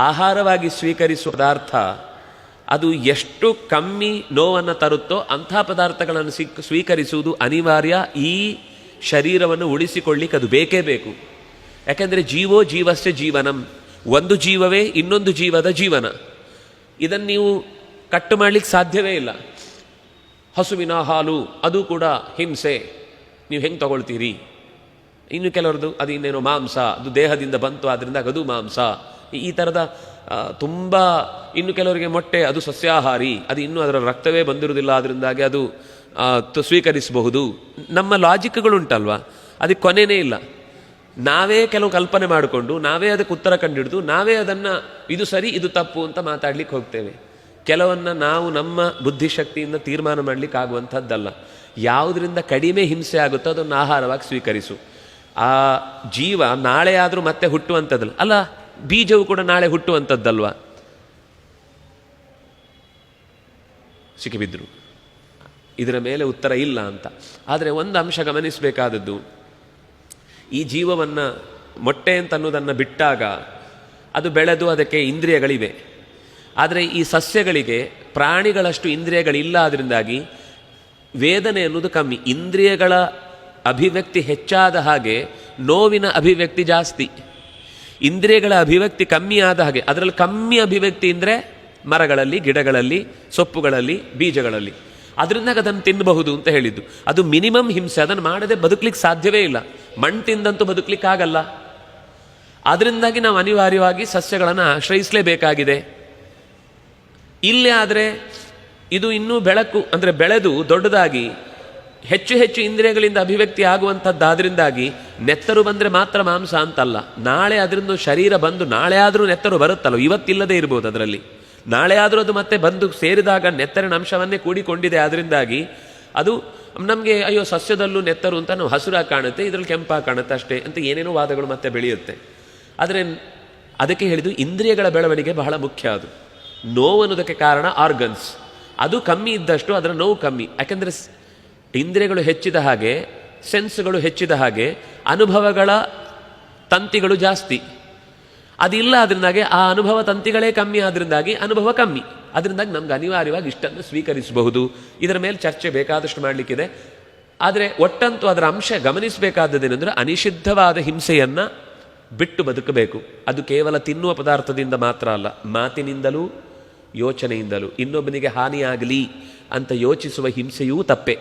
ಆಹಾರವಾಗಿ ಸ್ವೀಕರಿಸುವ ಪದಾರ್ಥ ಅದು ಎಷ್ಟು ಕಮ್ಮಿ ನೋವನ್ನು ತರುತ್ತೋ ಅಂಥ ಪದಾರ್ಥಗಳನ್ನು ಸ್ವೀಕರಿಸುವುದು ಅನಿವಾರ್ಯ. ಈ ಶರೀರವನ್ನು ಉಳಿಸಿಕೊಳ್ಳಿಕ್ಕೆ ಅದು ಬೇಕೇ ಬೇಕು. ಯಾಕೆಂದರೆ ಜೀವೋ ಜೀವಸ್ಯ ಜೀವನಂ, ಒಂದು ಜೀವವೇ ಇನ್ನೊಂದು ಜೀವದ ಜೀವನ. ಇದನ್ನು ನೀವು ಕಟ್ಟು ಮಾಡಲಿಕ್ಕೆ ಸಾಧ್ಯವೇ ಇಲ್ಲ. ಹಸುವಿನ ಹಾಲು ಅದು ಕೂಡ ಹಿಂಸೆ, ನೀವು ಹೆಂಗೆ ತಗೊಳ್ತೀರಿ? ಇನ್ನು ಕೆಲವ್ರದ್ದು ಅದು ಇನ್ನೇನೋ ಮಾಂಸ, ಅದು ದೇಹದಿಂದ ಬಂತು ಆದ್ದರಿಂದ ಅದು ಮಾಂಸ, ಈ ಥರದ ತುಂಬ. ಇನ್ನು ಕೆಲವರಿಗೆ ಮೊಟ್ಟೆ, ಅದು ಸಸ್ಯಾಹಾರಿ, ಅದು ಇನ್ನೂ ಅದರ ರಕ್ತವೇ ಬಂದಿರುವುದಿಲ್ಲ, ಅದರಿಂದಾಗಿ ಅದು ಸ್ವೀಕರಿಸಬಹುದು. ನಮ್ಮ ಲಾಜಿಕ್ಗಳುಂಟಲ್ವ, ಅದಕ್ಕೆ ಕೊನೆಯೇ ಇಲ್ಲ. ನಾವೇ ಕೆಲವು ಕಲ್ಪನೆ ಮಾಡಿಕೊಂಡು ನಾವೇ ಅದಕ್ಕೆ ಉತ್ತರ ಕಂಡುಹಿಡಿದು ನಾವೇ ಅದನ್ನು ಇದು ಸರಿ ಇದು ತಪ್ಪು ಅಂತ ಮಾತಾಡ್ಲಿಕ್ಕೆ ಹೋಗ್ತೇವೆ. ಕೆಲವನ್ನ ನಾವು ನಮ್ಮ ಬುದ್ಧಿಶಕ್ತಿಯಿಂದ ತೀರ್ಮಾನ ಮಾಡಲಿಕ್ಕೆ ಆಗುವಂಥದ್ದಲ್ಲ. ಯಾವುದರಿಂದ ಕಡಿಮೆ ಹಿಂಸೆ ಆಗುತ್ತೋ ಅದನ್ನು ಆಹಾರವಾಗಿ ಸ್ವೀಕರಿಸು. ಆ ಜೀವ ನಾಳೆ ಆದರೂ ಮತ್ತೆ ಹುಟ್ಟುವಂಥದ್ದಲ್ಲ ಅಲ್ಲ, ಬೀಜವು ಕೂಡ ನಾಳೆ ಹುಟ್ಟುವಂಥದ್ದಲ್ವ. ಸಿಕ್ಕಿಬಿದ್ರು ಇದರ ಮೇಲೆ ಉತ್ತರ ಇಲ್ಲ ಅಂತ. ಆದರೆ ಒಂದು ಅಂಶ ಗಮನಿಸಬೇಕಾದದ್ದು, ಈ ಜೀವವನ್ನು ಮೊಟ್ಟೆ ಅಂತ ಅನ್ನೋದನ್ನು ಬಿಟ್ಟಾಗ ಅದು ಬೆಳೆದು ಅದಕ್ಕೆ ಇಂದ್ರಿಯಗಳಿವೆ. ಆದರೆ ಈ ಸಸ್ಯಗಳಿಗೆ ಪ್ರಾಣಿಗಳಷ್ಟು ಇಂದ್ರಿಯಗಳಿಲ್ಲ. ಅದರಿಂದಾಗಿ ವೇದನೆ ಅನ್ನೋದು ಕಮ್ಮಿ. ಇಂದ್ರಿಯಗಳ ಅಭಿವ್ಯಕ್ತಿ ಹೆಚ್ಚಾದ ಹಾಗೆ ನೋವಿನ ಅಭಿವ್ಯಕ್ತಿ ಜಾಸ್ತಿ. ಇಂದ್ರಿಯಗಳ ಅಭಿವ್ಯಕ್ತಿ ಕಮ್ಮಿ ಆದ ಹಾಗೆ, ಅದರಲ್ಲಿ ಕಮ್ಮಿ ಅಭಿವ್ಯಕ್ತಿ ಅಂದರೆ ಮರಗಳಲ್ಲಿ, ಗಿಡಗಳಲ್ಲಿ, ಸೊಪ್ಪುಗಳಲ್ಲಿ, ಬೀಜಗಳಲ್ಲಿ. ಅದರಿಂದಾಗ ಅದನ್ನು ತಿನ್ನಬಹುದು ಅಂತ ಹೇಳಿದ್ದು. ಅದು ಮಿನಿಮಮ್ ಹಿಂಸೆ. ಅದನ್ನು ಮಾಡದೆ ಬದುಕಲಿಕ್ಕೆ ಸಾಧ್ಯವೇ ಇಲ್ಲ. ಮಣ್ಣು ತಿಂದಂತೂ ಬದುಕಲಿಕ್ಕಾಗಲ್ಲ. ಅದರಿಂದಾಗಿ ನಾವು ಅನಿವಾರ್ಯವಾಗಿ ಸಸ್ಯಗಳನ್ನು ಆಶ್ರಯಿಸಲೇಬೇಕಾಗಿದೆ. ಇಲ್ಲೇ ಆದರೆ ಇದು ಇನ್ನೂ ಬೆಳಕು ಅಂದರೆ ಬೆಳೆದು ದೊಡ್ಡದಾಗಿ ಹೆಚ್ಚು ಹೆಚ್ಚು ಇಂದ್ರಿಯಗಳಿಂದ ಅಭಿವ್ಯಕ್ತಿ ಆಗುವಂಥದ್ದಾದ್ರಿಂದಾಗಿ ನೆತ್ತರು ಬಂದರೆ ಮಾತ್ರ ಮಾಂಸ ಅಂತಲ್ಲ. ನಾಳೆ ಅದರಿಂದ ಶರೀರ ಬಂದು ನಾಳೆ ಆದರೂ ನೆತ್ತರು ಬರುತ್ತಲ್ಲ, ಇವತ್ತಿಲ್ಲದೆ ಇರ್ಬೋದು. ಅದರಲ್ಲಿ ನಾಳೆ ಆದರೂ ಅದು ಮತ್ತೆ ಬಂದು ಸೇರಿದಾಗ ನೆತ್ತರಿನ ಅಂಶವನ್ನೇ ಕೂಡಿಕೊಂಡಿದೆ. ಅದರಿಂದಾಗಿ ಅದು ನಮಗೆ ಅಯ್ಯೋ ಸಸ್ಯದಲ್ಲೂ ನೆತ್ತರು ಅಂತ ನಾವು ಹಸುರಾಗಿ ಕಾಣುತ್ತೆ, ಇದರಲ್ಲಿ ಕೆಂಪಾಗಿ ಕಾಣುತ್ತೆ ಅಷ್ಟೇ ಅಂತ ಏನೇನೋ ವಾದಗಳು ಮತ್ತೆ ಬೆಳೆಯುತ್ತೆ. ಆದರೆ ಅದಕ್ಕೆ ಹೇಳಿದ್ದು ಇಂದ್ರಿಯಗಳ ಬೆಳವಣಿಗೆ ಬಹಳ ಮುಖ್ಯ. ಅದು ನೋವು ಅನ್ನೋದಕ್ಕೆ ಕಾರಣ ಆರ್ಗನ್ಸ್. ಅದು ಕಮ್ಮಿ ಇದ್ದಷ್ಟು ಅದರ ನೋವು ಕಮ್ಮಿ. ಯಾಕೆಂದರೆ ಇಂದ್ರಿಯಗಳು ಹೆಚ್ಚಿದ ಹಾಗೆ, ಸೆನ್ಸ್ಗಳು ಹೆಚ್ಚಿದ ಹಾಗೆ ಅನುಭವಗಳ ತಂತಿಗಳು ಜಾಸ್ತಿ. ಅದಿಲ್ಲ, ಅದರಿಂದಾಗಿ ಆ ಅನುಭವ ತಂತಿಗಳೇ ಕಮ್ಮಿ. ಅದರಿಂದಾಗಿ ಅನುಭವ ಕಮ್ಮಿ. ಅದರಿಂದಾಗಿ ನಮ್ಗೆ ಅನಿವಾರ್ಯವಾಗಿ ಇಷ್ಟನ್ನು ಸ್ವೀಕರಿಸಬಹುದು. ಇದರ ಮೇಲೆ ಚರ್ಚೆ ಬೇಕಾದಷ್ಟು ಮಾಡಲಿಕ್ಕಿದೆ. ಆದರೆ ಒಟ್ಟಂತೂ ಅದರ ಅಂಶ ಗಮನಿಸಬೇಕಾದದ್ದೇನೆಂದರೆ ಅನಿಷಿದ್ಧವಾದ ಹಿಂಸೆಯನ್ನು ಬಿಟ್ಟು ಬದುಕಬೇಕು. ಅದು ಕೇವಲ ತಿನ್ನುವ ಪದಾರ್ಥದಿಂದ ಮಾತ್ರ ಅಲ್ಲ, ಮಾತಿನಿಂದಲೂ ಯೋಚನೆಯಿಂದಲೂ. ಇನ್ನೊಬ್ಬನಿಗೆ ಹಾನಿಯಾಗಲಿ ಅಂತ ಯೋಚಿಸುವ ಹಿಂಸೆಯೂ ತಪ್ಪೆ.